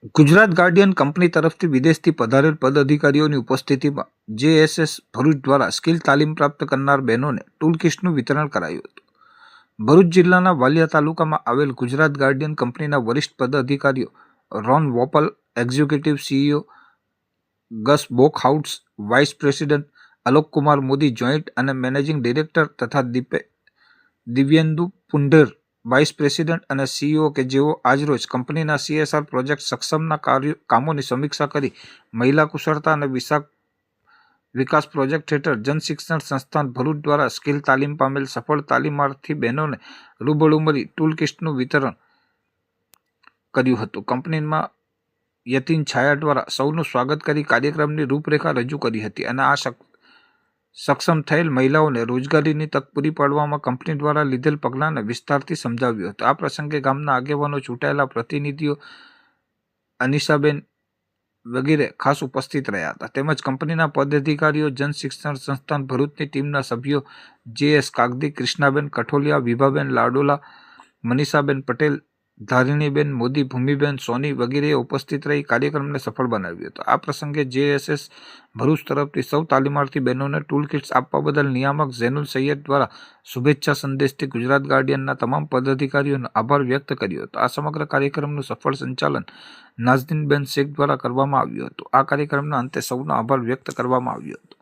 Gujarat Guardian company તરફથી વિદેશથી પધારેલ પદાધિકારીઓની ઉપસ્થિતિમાં જેએસએસ ભરૂચ દ્વારા સ્કિલ તાલીમ પ્રાપ્ત કરનાર બહેનોને ટૂલ કિટ્સનું વિતરણ કરાયું હતું. ભરૂચ જિલ્લાના વાલિયા તાલુકામાં આવેલ ગુજરાત ગાર્ડિયન કંપનીના વરિષ્ઠ પદાધિકારીઓ Ron Wopal, executive CEO Gus Bockhaus, vice president Alokkumar Modi, joint અને મેનેજિંગ ડિરેક્ટર તથા દિવ્યેન્દુ પુંઢેર, વાઇસ પ્રેસિડેન્ટ અને સીઈઓ કે જેઓ આજરોજ કંપનીના CSR પ્રોજેક્ટ સક્ષમના કામોની સમીક્ષા કરી મહિલા કુશળતા અને વિકાસ પ્રોજેક્ટ હેઠળ જનશિક્ષણ સંસ્થાન ભરૂચ દ્વારા સ્કિલ તાલીમ પામેલ સફળ તાલીમાર્થી બહેનોને રૂબરૂ મળી ટૂલ કિટ્સનું વિતરણ કર્યું હતું. કંપનીમાં યતીન છાયા દ્વારા સૌનું સ્વાગત કરી કાર્યક્રમની રૂપરેખા રજૂ કરી હતી અને આ સક્ષમ થયેલ મહિલાઓને રોજગારીની તક પૂરી પાડવામાં કંપની દ્વારા લીધેલ પગલાંને વિસ્તારથી સમજાવ્યું હતું. આ પ્રસંગે ગામના આગેવાનો, ચૂંટાયેલા પ્રતિનિધિઓ, અનિશાબેન વગેરે ખાસ ઉપસ્થિત રહ્યા હતા. તેમજ કંપનીના પદાધિકારીઓ, જનશિક્ષણ સંસ્થાન ભરૂચની ટીમના સભ્યો JS કાગદી, કૃષ્ણાબેન કઠોલિયા, વિભાબેન લાડોલા, મનીષાબેન પટેલ, ધારિણીબેન મોદી, ભૂમિબેન સોની વગેરેએ ઉપસ્થિત રહી કાર્યક્રમને સફળ બનાવ્યો હતો. આ પ્રસંગે JSS ભરૂચ તરફથી સૌ તાલીમાર્થી બહેનોને ટૂલ કિટ્સ આપવા બદલ નિયામક ઝૈનુલ સૈયદ દ્વારા શુભેચ્છા સંદેશથી ગુજરાત ગાર્ડિયનના તમામ પદાધિકારીઓનો આભાર વ્યક્ત કર્યો હતો. આ સમગ્ર કાર્યક્રમનું સફળ સંચાલન નાઝનીનબેન શેખ દ્વારા કરવામાં આવ્યું હતું. આ કાર્યક્રમના અંતે સૌનો આભાર વ્યક્ત કરવામાં આવ્યો હતો.